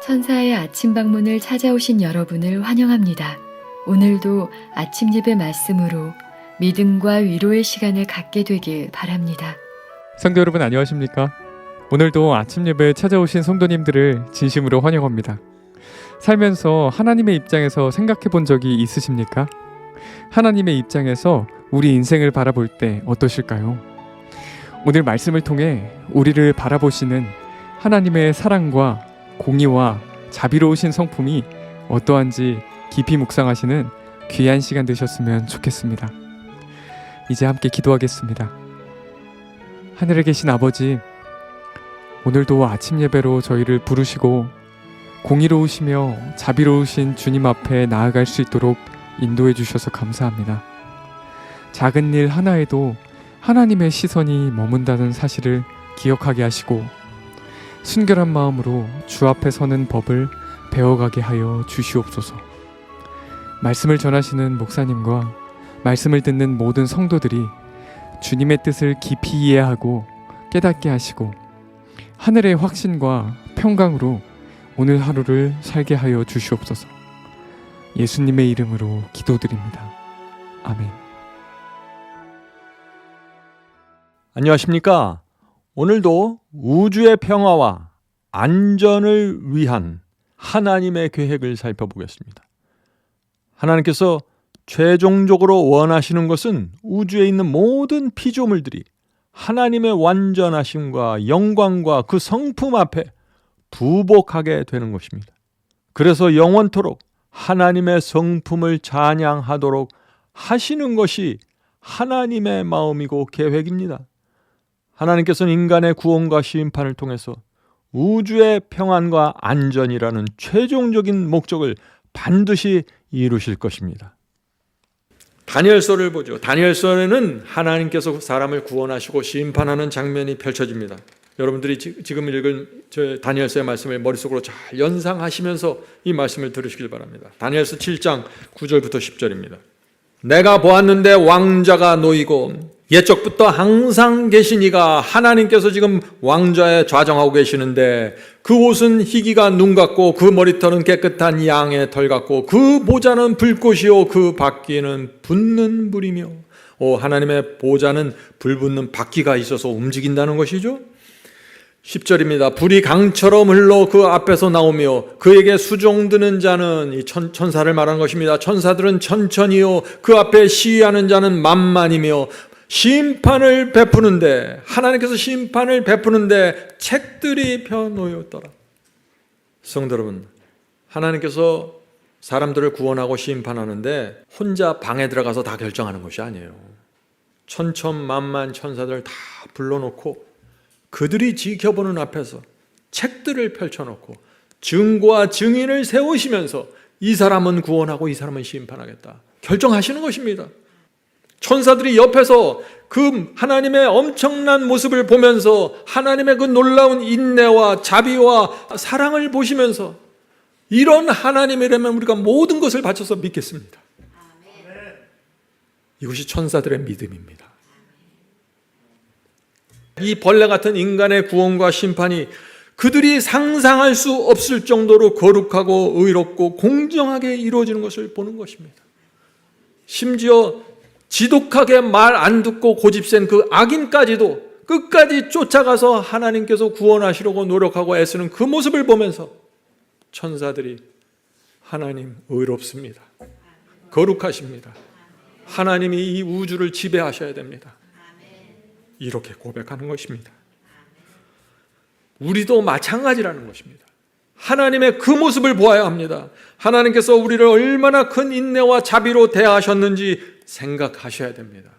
천사의 아침 방문을 찾아오신 여러분을 환영합니다. 오늘도 아침 예배 말씀으로 믿음과 위로의 시간을 갖게 되길 바랍니다. 성도 여러분 안녕하십니까? 오늘도 아침 예배에 찾아오신 성도님들을 진심으로 환영합니다. 살면서 하나님의 입장에서 생각해 본 적이 있으십니까? 하나님의 입장에서 우리 인생을 바라볼 때 어떠실까요? 오늘 말씀을 통해 우리를 바라보시는 하나님의 사랑과 공의와 자비로우신 성품이 어떠한지 깊이 묵상하시는 귀한 시간 되셨으면 좋겠습니다. 이제 함께 기도하겠습니다. 하늘에 계신 아버지, 오늘도 아침 예배로 저희를 부르시고 공의로우시며 자비로우신 주님 앞에 나아갈 수 있도록 인도해 주셔서 감사합니다. 작은 일 하나에도 하나님의 시선이 머문다는 사실을 기억하게 하시고 순결한 마음으로 주 앞에 서는 법을 배워가게 하여 주시옵소서. 말씀을 전하시는 목사님과 말씀을 듣는 모든 성도들이 주님의 뜻을 깊이 이해하고 깨닫게 하시고 하늘의 확신과 평강으로 오늘 하루를 살게 하여 주시옵소서. 예수님의 이름으로 기도드립니다. 아멘. 안녕하십니까? 오늘도 우주의 평화와 안전을 위한 하나님의 계획을 살펴보겠습니다. 하나님께서 최종적으로 원하시는 것은 우주에 있는 모든 피조물들이 하나님의 완전하심과 영광과 그 성품 앞에 부복하게 되는 것입니다. 그래서 영원토록 하나님의 성품을 찬양하도록 하시는 것이 하나님의 마음이고 계획입니다. 하나님께서는 인간의 구원과 심판을 통해서 우주의 평안과 안전이라는 최종적인 목적을 반드시 이루실 것입니다. 다니엘서를 보죠. 다니엘서에는 하나님께서 사람을 구원하시고 심판하는 장면이 펼쳐집니다. 여러분들이 지금 읽은 저 다니엘서의 말씀을 머릿속으로 잘 연상하시면서 이 말씀을 들으시길 바랍니다. 다니엘서 7장 9절부터 10절입니다. 내가 보았는데 왕자가 놓이고 옛적부터 항상 계신 이가 하나님께서 지금 왕좌에 좌정하고 계시는데 그 옷은 희기가 눈 같고 그 머리털은 깨끗한 양의 털 같고 그 보좌는 불꽃이요 그 바퀴는 붙는 불이며. 하나님의 보좌는 불붙는 바퀴가 있어서 움직인다는 것이죠. 10절입니다. 불이 강처럼 흘러 그 앞에서 나오며 그에게 수종드는 자는 이 천사를 말하는 것입니다. 천사들은 천천히요 그 앞에 시위하는 자는 만만이며 심판을 베푸는데 하나님께서 심판을 베푸는데 책들이 펴놓였더라. 성도 여러분, 하나님께서 사람들을 구원하고 심판하는데 혼자 방에 들어가서 다 결정하는 것이 아니에요. 천천만만 천사들 다 불러놓고 그들이 지켜보는 앞에서 책들을 펼쳐놓고 증거와 증인을 세우시면서 이 사람은 구원하고 이 사람은 심판하겠다 결정하시는 것입니다. 천사들이 옆에서 그 하나님의 엄청난 모습을 보면서 하나님의 그 놀라운 인내와 자비와 사랑을 보시면서 이런 하나님이라면 우리가 모든 것을 바쳐서 믿겠습니다. 이것이 천사들의 믿음입니다. 이 벌레 같은 인간의 구원과 심판이 그들이 상상할 수 없을 정도로 거룩하고 의롭고 공정하게 이루어지는 것을 보는 것입니다. 심지어 지독하게 말 안 듣고 고집센 그 악인까지도 끝까지 쫓아가서 하나님께서 구원하시려고 노력하고 애쓰는 그 모습을 보면서 천사들이 하나님 의롭습니다. 거룩하십니다. 하나님이 이 우주를 지배하셔야 됩니다. 이렇게 고백하는 것입니다. 우리도 마찬가지라는 것입니다. 하나님의 그 모습을 보아야 합니다. 하나님께서 우리를 얼마나 큰 인내와 자비로 대하셨는지 생각하셔야 됩니다.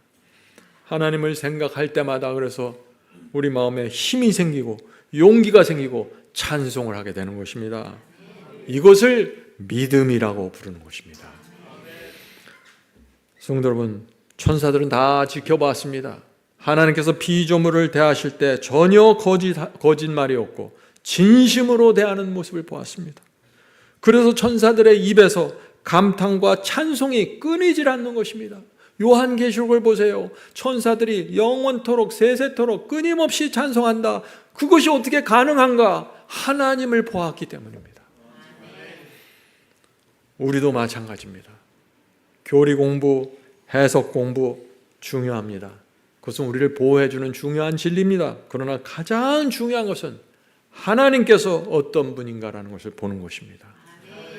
하나님을 생각할 때마다 그래서 우리 마음에 힘이 생기고 용기가 생기고 찬송을 하게 되는 것입니다. 이것을 믿음이라고 부르는 것입니다. 성도 여러분, 천사들은 다 지켜봤습니다. 하나님께서 피조물을 대하실 때 전혀 거짓말이 없고 진심으로 대하는 모습을 보았습니다. 그래서 천사들의 입에서 감탄과 찬송이 끊이질 않는 것입니다. 요한계시록을 보세요. 천사들이 영원토록 세세토록 끊임없이 찬송한다. 그것이 어떻게 가능한가? 하나님을 보았기 때문입니다. 우리도 마찬가지입니다. 교리 공부, 해석 공부 중요합니다. 그것은 우리를 보호해주는 중요한 진리입니다. 그러나 가장 중요한 것은 하나님께서 어떤 분인가라는 것을 보는 것입니다.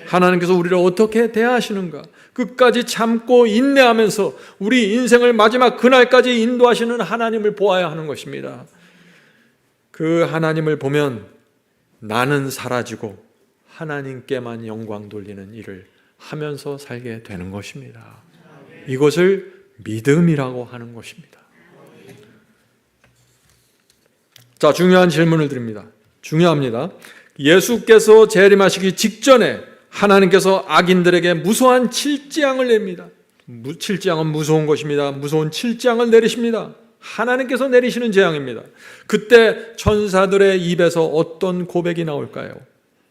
하나님께서 우리를 어떻게 대하시는가, 끝까지 참고 인내하면서 우리 인생을 마지막 그날까지 인도하시는 하나님을 보아야 하는 것입니다. 그 하나님을 보면 나는 사라지고 하나님께만 영광 돌리는 일을 하면서 살게 되는 것입니다. 이것을 믿음이라고 하는 것입니다. 자, 중요한 질문을 드립니다. 중요합니다. 예수께서 재림하시기 직전에 하나님께서 악인들에게 무서운 칠재앙을 냅니다. 칠재앙은 무서운 것입니다. 무서운 칠재앙을 내리십니다. 하나님께서 내리시는 재앙입니다. 그때 천사들의 입에서 어떤 고백이 나올까요?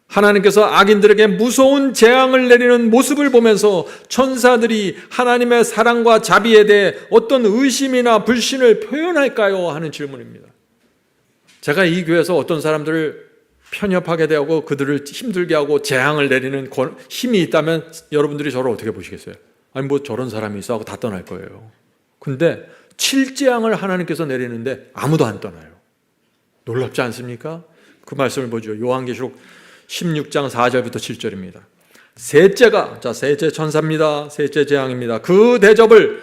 하나님께서 악인들에게 무서운 재앙을 내리는 모습을 보면서 천사들이 하나님의 사랑과 자비에 대해 어떤 의심이나 불신을 표현할까요? 하는 질문입니다. 제가 이 교회에서 어떤 사람들을 편협하게 대하고 그들을 힘들게 하고 재앙을 내리는 힘이 있다면 여러분들이 저를 어떻게 보시겠어요? 아니 뭐 저런 사람이 있어 하고 다 떠날 거예요. 근데 칠재앙을 하나님께서 내리는데 아무도 안 떠나요. 놀랍지 않습니까? 그 말씀을 보죠. 요한계시록 16장 4절부터 7절입니다. 셋째 천사입니다. 셋째 재앙입니다. 그 대접을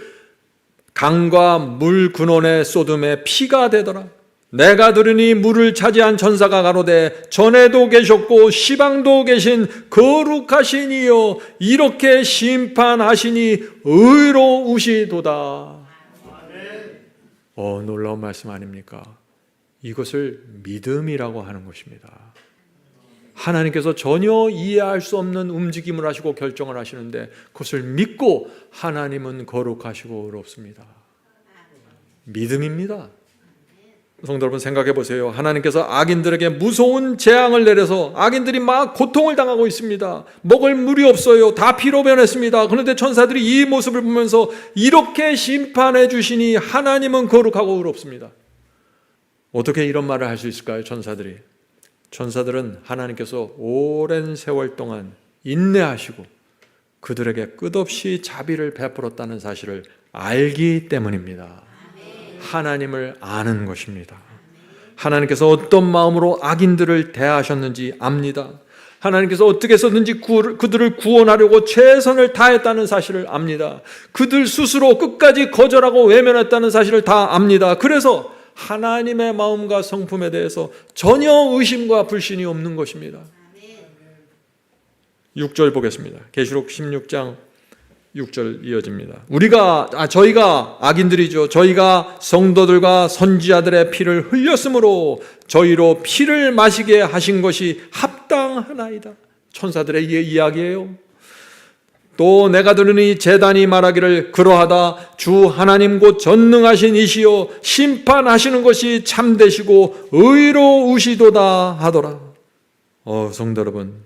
강과 물 근원에 쏟음에 피가 되더라. 내가 들으니 물을 차지한 천사가 가로되 전에도 계셨고 시방도 계신 거룩하신 이여 이렇게 심판하시니 의로우시도다. 놀라운 말씀 아닙니까? 이것을 믿음이라고 하는 것입니다. 하나님께서 전혀 이해할 수 없는 움직임을 하시고 결정을 하시는데 그것을 믿고 하나님은 거룩하시고 의롭습니다. 믿음입니다. 성도 여러분 생각해 보세요. 하나님께서 악인들에게 무서운 재앙을 내려서 악인들이 막 고통을 당하고 있습니다. 먹을 물이 없어요. 다 피로 변했습니다. 그런데 천사들이 이 모습을 보면서 이렇게 심판해 주시니 하나님은 거룩하고 의롭습니다. 어떻게 이런 말을 할 수 있을까요? 천사들은 하나님께서 오랜 세월 동안 인내하시고 그들에게 끝없이 자비를 베풀었다는 사실을 알기 때문입니다. 하나님을 아는 것입니다. 하나님께서 어떤 마음으로 악인들을 대하셨는지 압니다. 하나님께서 어떻게 해서든지 그들을 구원하려고 최선을 다했다는 사실을 압니다. 그들 스스로 끝까지 거절하고 외면했다는 사실을 다 압니다. 그래서 하나님의 마음과 성품에 대해서 전혀 의심과 불신이 없는 것입니다. 6절 보겠습니다. 계시록 16장 6절 이어집니다. 저희가 악인들이죠. 저희가 성도들과 선지자들의 피를 흘렸으므로 저희로 피를 마시게 하신 것이 합당하나이다. 천사들의 이야기예요. 또 내가 들으니 제단이 말하기를 그러하다 주 하나님 곧 전능하신 이시여 심판하시는 것이 참되시고 의로우시도다 하더라. 성도 여러분,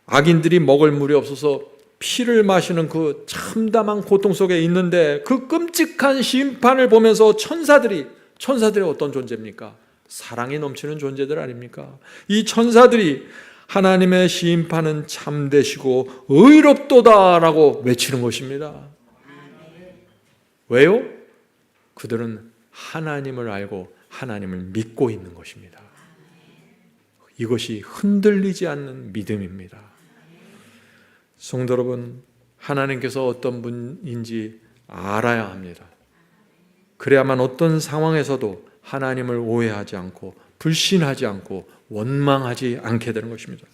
악인들이 먹을 물이 없어서 피를 마시는 그 참담한 고통 속에 있는데 그 끔찍한 심판을 보면서 천사들이 어떤 존재입니까? 사랑이 넘치는 존재들 아닙니까? 이 천사들이 하나님의 심판은 참되시고 의롭도다라고 외치는 것입니다. 왜요? 그들은 하나님을 알고 하나님을 믿고 있는 것입니다. 이것이 흔들리지 않는 믿음입니다. 성도 여러분, 하나님께서 어떤 분인지 알아야 합니다. 그래야만 어떤 상황에서도 하나님을 오해하지 않고 불신하지 않고 원망하지 않게 되는 것입니다.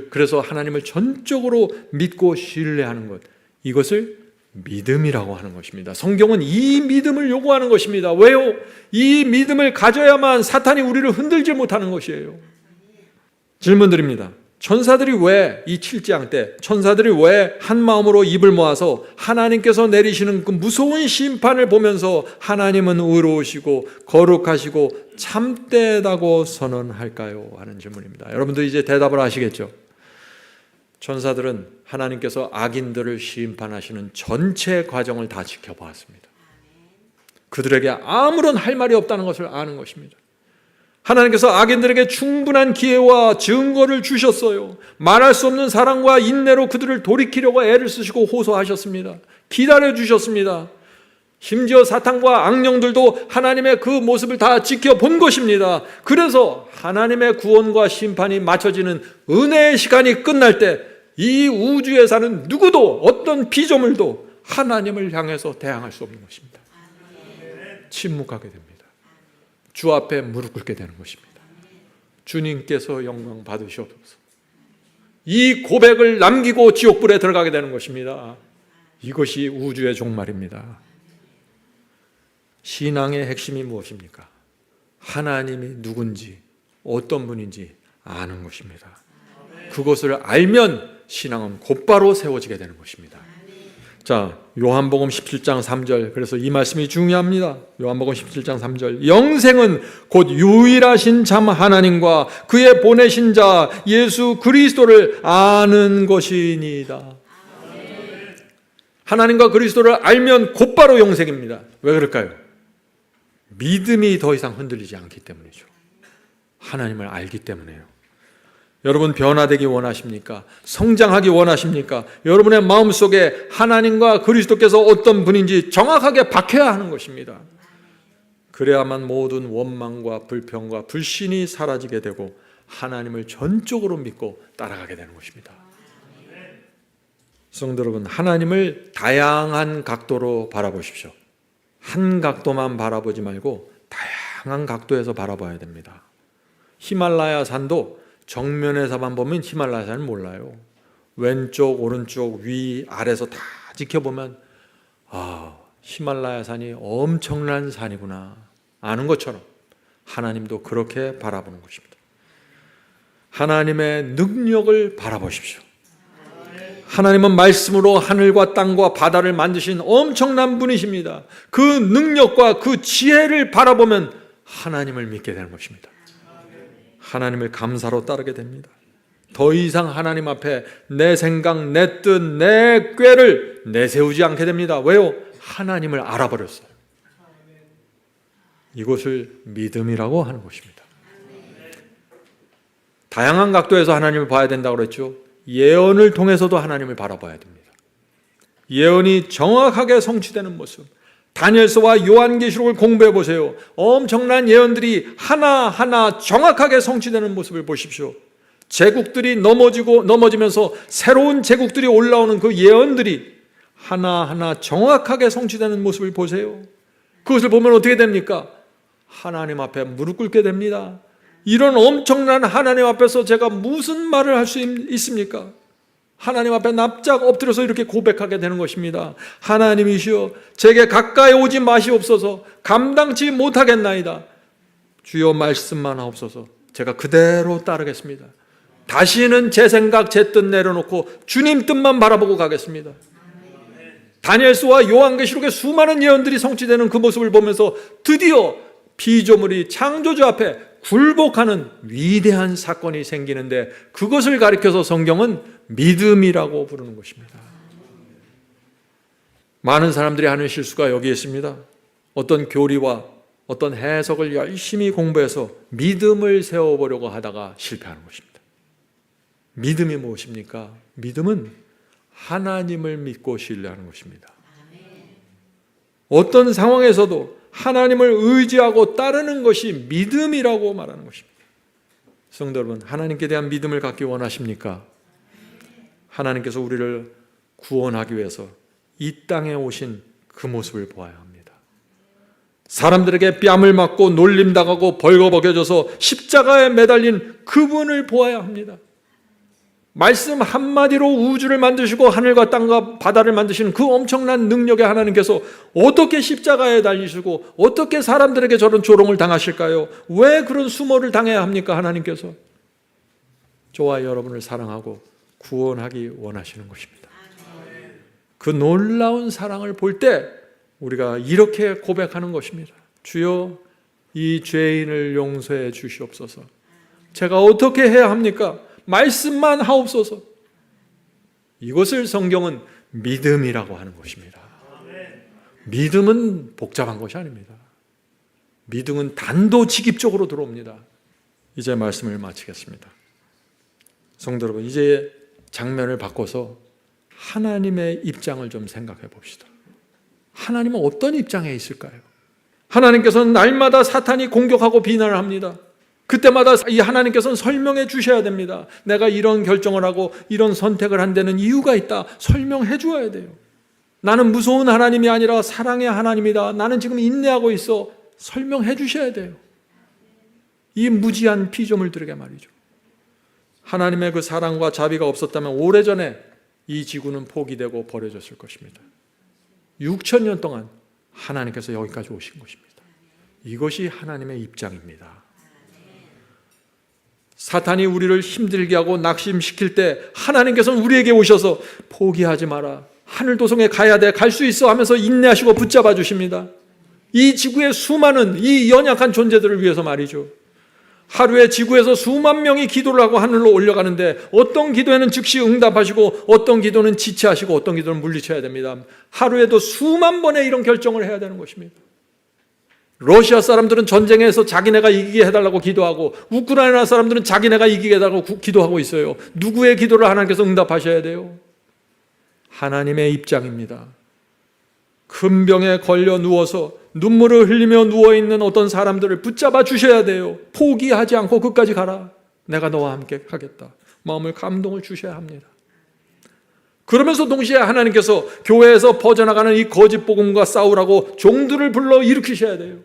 그래서 하나님을 전적으로 믿고 신뢰하는 것, 이것을 믿음이라고 하는 것입니다. 성경은 이 믿음을 요구하는 것입니다. 왜요? 이 믿음을 가져야만 사탄이 우리를 흔들지 못하는 것이에요. 질문 드립니다. 천사들이 왜 이 칠재앙 때 천사들이 왜 한 마음으로 입을 모아서 하나님께서 내리시는 그 무서운 심판을 보면서 하나님은 의로우시고 거룩하시고 참되다고 선언할까요? 하는 질문입니다. 여러분들 이제 대답을 하시겠죠? 천사들은 하나님께서 악인들을 심판하시는 전체 과정을 다 지켜보았습니다. 그들에게 아무런 할 말이 없다는 것을 아는 것입니다. 하나님께서 악인들에게 충분한 기회와 증거를 주셨어요. 말할 수 없는 사랑과 인내로 그들을 돌이키려고 애를 쓰시고 호소하셨습니다. 기다려 주셨습니다. 심지어 사탄과 악령들도 하나님의 그 모습을 다 지켜본 것입니다. 그래서 하나님의 구원과 심판이 맞춰지는 은혜의 시간이 끝날 때 이 우주에 사는 누구도 어떤 피조물도 하나님을 향해서 대항할 수 없는 것입니다. 침묵하게 됩니다. 주 앞에 무릎 꿇게 되는 것입니다. 주님께서 영광 받으시옵소서. 이 고백을 남기고 지옥불에 들어가게 되는 것입니다. 이것이 우주의 종말입니다. 신앙의 핵심이 무엇입니까? 하나님이 누군지 어떤 분인지 아는 것입니다. 그것을 알면 신앙은 곧바로 세워지게 되는 것입니다. 자, 요한복음 17장 3절. 그래서 이 말씀이 중요합니다. 요한복음 17장 3절. 영생은 곧 유일하신 참 하나님과 그의 보내신 자 예수 그리스도를 아는 것이니이다. 하나님과 그리스도를 알면 곧바로 영생입니다. 왜 그럴까요? 믿음이 더 이상 흔들리지 않기 때문이죠. 하나님을 알기 때문에요. 여러분 변화되기 원하십니까? 성장하기 원하십니까? 여러분의 마음속에 하나님과 그리스도께서 어떤 분인지 정확하게 박혀야 하는 것입니다. 그래야만 모든 원망과 불평과 불신이 사라지게 되고 하나님을 전적으로 믿고 따라가게 되는 것입니다. 성도 여러분, 하나님을 다양한 각도로 바라보십시오. 한 각도만 바라보지 말고 다양한 각도에서 바라봐야 됩니다. 히말라야 산도 정면에서만 보면 히말라야 산을 몰라요. 왼쪽, 오른쪽, 위, 아래에서 다 지켜보면 히말라야 산이 엄청난 산이구나 아는 것처럼 하나님도 그렇게 바라보는 것입니다. 하나님의 능력을 바라보십시오. 하나님은 말씀으로 하늘과 땅과 바다를 만드신 엄청난 분이십니다. 그 능력과 그 지혜를 바라보면 하나님을 믿게 되는 것입니다. 하나님을 감사로 따르게 됩니다. 더 이상 하나님 앞에 내 생각, 내 뜻, 내 꾀를 내세우지 않게 됩니다. 왜요? 하나님을 알아버렸어요. 이것을 믿음이라고 하는 것입니다. 다양한 각도에서 하나님을 봐야 된다고 그랬죠. 예언을 통해서도 하나님을 바라봐야 됩니다. 예언이 정확하게 성취되는 모습. 다니엘서와 요한계시록을 공부해 보세요. 엄청난 예언들이 하나하나 정확하게 성취되는 모습을 보십시오. 제국들이 넘어지면서 새로운 제국들이 올라오는 그 예언들이 하나하나 정확하게 성취되는 모습을 보세요. 그것을 보면 어떻게 됩니까? 하나님 앞에 무릎 꿇게 됩니다. 이런 엄청난 하나님 앞에서 제가 무슨 말을 할 수 있습니까? 하나님 앞에 납작 엎드려서 이렇게 고백하게 되는 것입니다. 하나님이시여, 제게 가까이 오지 마시옵소서. 감당치 못하겠나이다. 주여 말씀만 하옵소서. 제가 그대로 따르겠습니다. 다시는 제 생각, 제 뜻 내려놓고 주님 뜻만 바라보고 가겠습니다. 다니엘서와 요한계시록의 수많은 예언들이 성취되는 그 모습을 보면서 드디어 피조물이 창조주 앞에 굴복하는 위대한 사건이 생기는데, 그것을 가리켜서 성경은 믿음이라고 부르는 것입니다. 많은 사람들이 하는 실수가 여기에 있습니다. 어떤 교리와 어떤 해석을 열심히 공부해서 믿음을 세워보려고 하다가 실패하는 것입니다. 믿음이 무엇입니까? 믿음은 하나님을 믿고 신뢰하는 것입니다. 어떤 상황에서도 하나님을 의지하고 따르는 것이 믿음이라고 말하는 것입니다. 성도 여러분, 하나님께 대한 믿음을 갖기 원하십니까? 하나님께서 우리를 구원하기 위해서 이 땅에 오신 그 모습을 보아야 합니다. 사람들에게 뺨을 맞고 놀림당하고 벌거벗겨져서 십자가에 매달린 그분을 보아야 합니다. 말씀 한마디로 우주를 만드시고 하늘과 땅과 바다를 만드시는 그 엄청난 능력의 하나님께서 어떻게 십자가에 달리시고 어떻게 사람들에게 저런 조롱을 당하실까요? 왜 그런 수모를 당해야 합니까? 하나님께서 저와 여러분을 사랑하고 구원하기 원하시는 것입니다. 그 놀라운 사랑을 볼 때 우리가 이렇게 고백하는 것입니다. 주여, 이 죄인을 용서해 주시옵소서. 제가 어떻게 해야 합니까? 말씀만 하옵소서. 이것을 성경은 믿음이라고 하는 것입니다. 믿음은 복잡한 것이 아닙니다. 미등은 단도직입적으로 들어옵니다. 이제 말씀을 마치겠습니다. 성도 여러분, 이제 장면을 바꿔서 하나님의 입장을 좀 생각해 봅시다. 하나님은 어떤 입장에 있을까요? 하나님께서는 날마다 사탄이 공격하고 비난을 합니다. 그때마다 이 하나님께서는 설명해 주셔야 됩니다. 내가 이런 결정을 하고 이런 선택을 한 데는 이유가 있다. 설명해 주어야 돼요. 나는 무서운 하나님이 아니라 사랑의 하나님이다. 나는 지금 인내하고 있어. 설명해 주셔야 돼요. 이 무지한 피조물들에게 말이죠. 하나님의 그 사랑과 자비가 없었다면 오래전에 이 지구는 포기되고 버려졌을 것입니다. 6,000년 동안 하나님께서 여기까지 오신 것입니다. 이것이 하나님의 입장입니다. 사탄이 우리를 힘들게 하고 낙심시킬 때 하나님께서는 우리에게 오셔서 포기하지 마라. 하늘도성에 가야 돼. 갈 수 있어 하면서 인내하시고 붙잡아 주십니다. 이 지구의 수많은 이 연약한 존재들을 위해서 말이죠. 하루에 지구에서 수만 명이 기도를 하고 하늘로 올려가는데 어떤 기도에는 즉시 응답하시고 어떤 기도는 지체하시고 어떤 기도는 물리쳐야 됩니다. 하루에도 수만 번의 이런 결정을 해야 되는 것입니다. 러시아 사람들은 전쟁에서 자기네가 이기게 해달라고 기도하고 우크라이나 사람들은 자기네가 이기게 해달라고 기도하고 있어요. 누구의 기도를 하나님께서 응답하셔야 돼요? 하나님의 입장입니다. 큰 병에 걸려 누워서 눈물을 흘리며 누워있는 어떤 사람들을 붙잡아 주셔야 돼요. 포기하지 않고 끝까지 가라. 내가 너와 함께 하겠다. 마음을 감동을 주셔야 합니다. 그러면서 동시에 하나님께서 교회에서 퍼져나가는 이 거짓 복음과 싸우라고 종들을 불러 일으키셔야 돼요.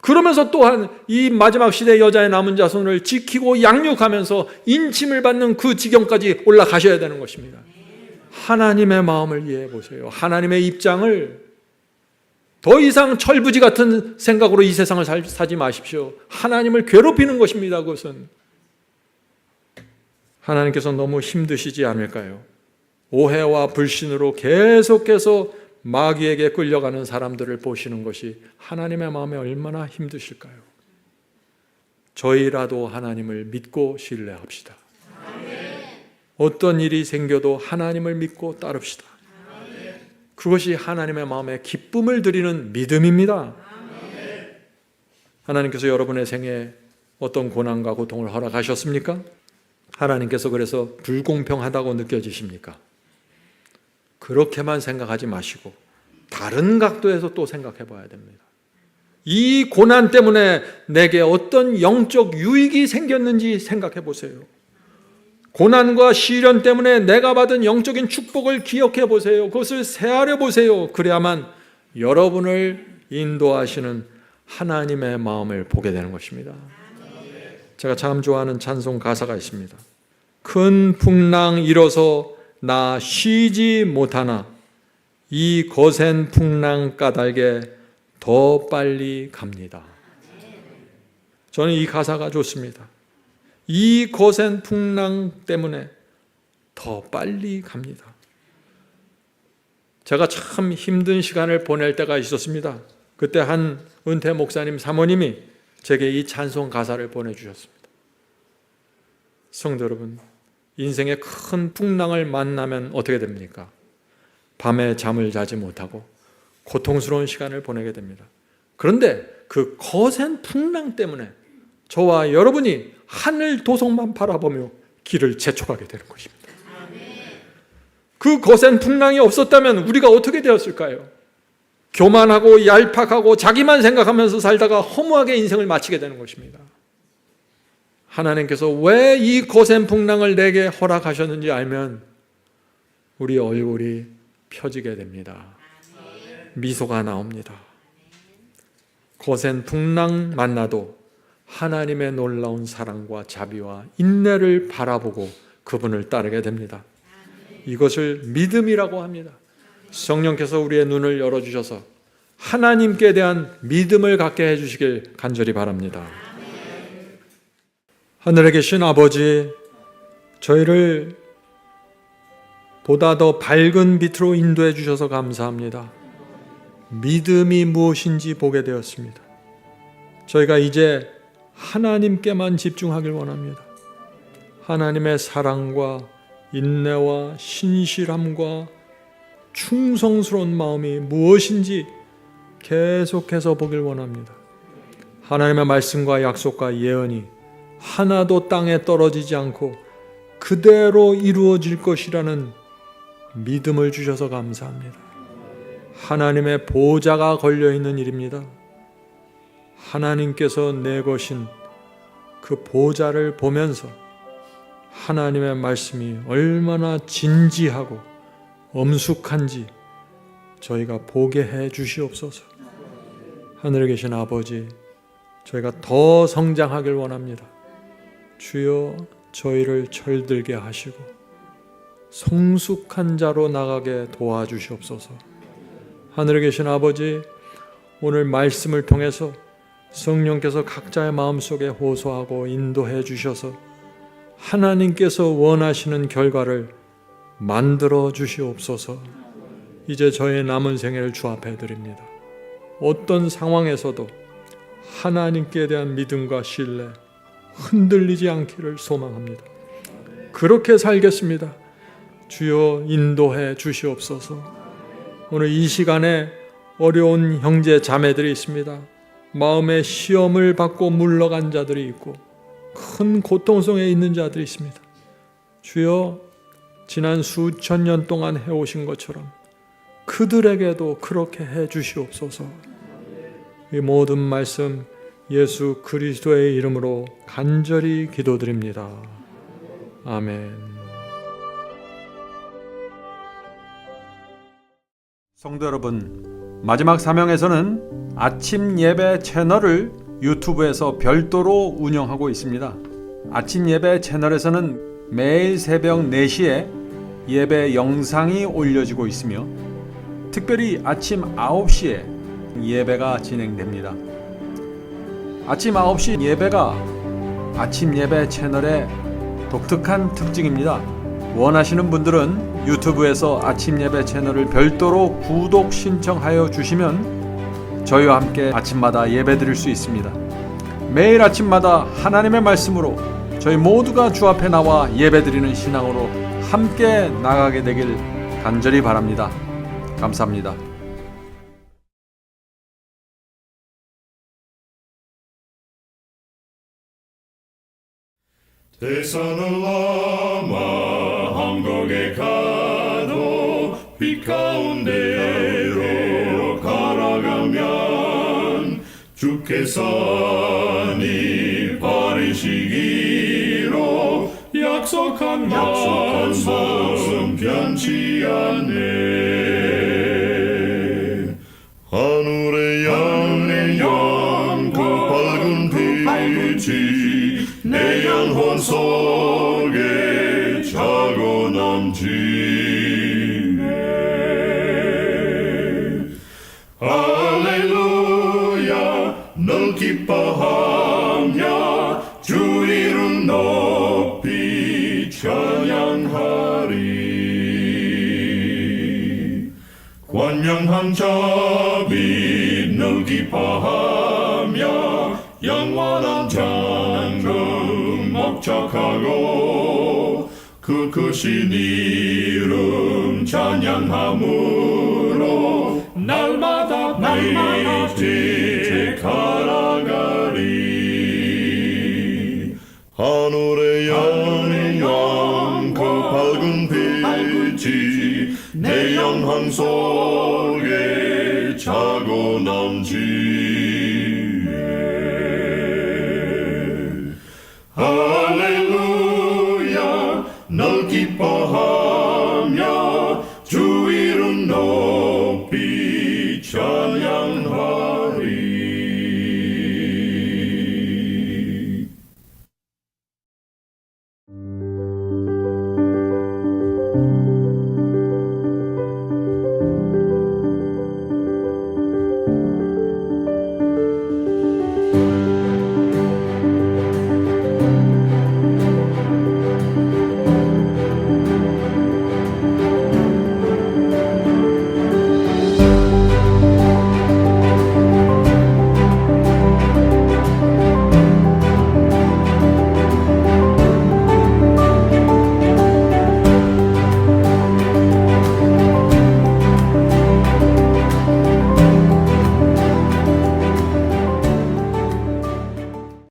그러면서 또한 이 마지막 시대 여자의 남은 자손을 지키고 양육하면서 인침을 받는 그 지경까지 올라가셔야 되는 것입니다. 하나님의 마음을 이해해 보세요. 하나님의 입장을 더 이상 철부지 같은 생각으로 이 세상을 사지 마십시오. 하나님을 괴롭히는 것입니다. 그것은 하나님께서 너무 힘드시지 않을까요? 오해와 불신으로 계속해서 마귀에게 끌려가는 사람들을 보시는 것이 하나님의 마음에 얼마나 힘드실까요? 저희라도 하나님을 믿고 신뢰합시다. 어떤 일이 생겨도 하나님을 믿고 따릅시다. 그것이 하나님의 마음에 기쁨을 드리는 믿음입니다. 하나님께서 여러분의 생에 어떤 고난과 고통을 허락하셨습니까? 하나님께서 그래서 불공평하다고 느껴지십니까? 그렇게만 생각하지 마시고 다른 각도에서 또 생각해 봐야 됩니다. 이 고난 때문에 내게 어떤 영적 유익이 생겼는지 생각해 보세요. 고난과 시련 때문에 내가 받은 영적인 축복을 기억해 보세요. 그것을 새하려 보세요. 그래야만 여러분을 인도하시는 하나님의 마음을 보게 되는 것입니다. 제가 참 좋아하는 찬송 가사가 있습니다. 큰 풍랑 일어서 나 쉬지 못하나 이 거센 풍랑 까닭에 더 빨리 갑니다. 저는 이 가사가 좋습니다. 이 거센 풍랑 때문에 더 빨리 갑니다. 제가 참 힘든 시간을 보낼 때가 있었습니다. 그때 한 은퇴 목사님 사모님이 제게 이 찬송 가사를 보내주셨습니다. 성도 여러분, 인생의 큰 풍랑을 만나면 어떻게 됩니까? 밤에 잠을 자지 못하고 고통스러운 시간을 보내게 됩니다. 그런데 그 거센 풍랑 때문에 저와 여러분이 하늘 도성만 바라보며 길을 재촉하게 되는 것입니다. 그 거센 풍랑이 없었다면 우리가 어떻게 되었을까요? 교만하고 얄팍하고 자기만 생각하면서 살다가 허무하게 인생을 마치게 되는 것입니다. 하나님께서 왜 이 거센 풍랑을 내게 허락하셨는지 알면 우리 얼굴이 펴지게 됩니다. 미소가 나옵니다. 거센 풍랑 만나도 하나님의 놀라운 사랑과 자비와 인내를 바라보고 그분을 따르게 됩니다. 이것을 믿음이라고 합니다. 성령께서 우리의 눈을 열어주셔서 하나님께 대한 믿음을 갖게 해주시길 간절히 바랍니다. 하늘에 계신 아버지, 저희를 보다 더 밝은 빛으로 인도해 주셔서 감사합니다. 믿음이 무엇인지 보게 되었습니다. 저희가 이제 하나님께만 집중하길 원합니다. 하나님의 사랑과 인내와 신실함과 충성스러운 마음이 무엇인지 계속해서 보길 원합니다. 하나님의 말씀과 약속과 예언이 하나도 땅에 떨어지지 않고 그대로 이루어질 것이라는 믿음을 주셔서 감사합니다. 하나님의 보좌가 걸려있는 일입니다. 하나님께서 내거신 그 보좌를 보면서 하나님의 말씀이 얼마나 진지하고 엄숙한지 저희가 보게 해 주시옵소서. 하늘에 계신 아버지, 저희가 더 성장하길 원합니다. 주여, 저희를 철들게 하시고 성숙한 자로 나가게 도와주시옵소서. 하늘에 계신 아버지, 오늘 말씀을 통해서 성령께서 각자의 마음속에 호소하고 인도해 주셔서 하나님께서 원하시는 결과를 만들어 주시옵소서. 이제 저의 남은 생애를 주 앞에 드립니다. 어떤 상황에서도 하나님께 대한 믿음과 신뢰 흔들리지 않기를 소망합니다. 그렇게 살겠습니다. 주여, 인도해 주시옵소서. 오늘 이 시간에 어려운 형제 자매들이 있습니다. 마음의 시험을 받고 물러간 자들이 있고 큰 고통 속에 있는 자들이 있습니다. 주여, 지난 수천 년 동안 해오신 것처럼 그들에게도 그렇게 해 주시옵소서. 이 모든 말씀 예수 그리스도의 이름으로 간절히 기도드립니다. 아멘. 성도 여러분, 마지막 사명에서는 아침 예배 채널을 유튜브에서 별도로 운영하고 있습니다. 아침 예배 채널에서는 매일 새벽 4시에 예배 영상이 올려지고 있으며 특별히 아침 9시에 예배가 진행됩니다. 아침 9시 예배가 아침 예배 채널의 독특한 특징입니다. 원하시는 분들은 유튜브에서 아침 예배 채널을 별도로 구독 신청하여 주시면 저희와 함께 아침마다 예배 드릴 수 있습니다. 매일 아침마다 하나님의 말씀으로 저희 모두가 주 앞에 나와 예배 드리는 신앙으로 함께 나가게 되길 간절히 바랍니다. 감사합니다. 대산을 넘어 한국에 가도 빛 가운데로 걸어가면 주께서니 버리시기로 약속한 말씀 변치 않네. 하늘의 양 그 밝은 빛이 내 영혼 속에 차고 넘치네. 할렐루야, 널 기뻐하며 주 이름 높이 찬양하리. 권명한 자비 널 기뻐하며 영원한 장금 목적하고 그 크신 이름 찬양함으로 날마다 빛에 갈아가리. 하늘의 영광 그 밝은 빛이 내 영혼 속에 차고 넘치네. 할렐루야, 널 기뻐하며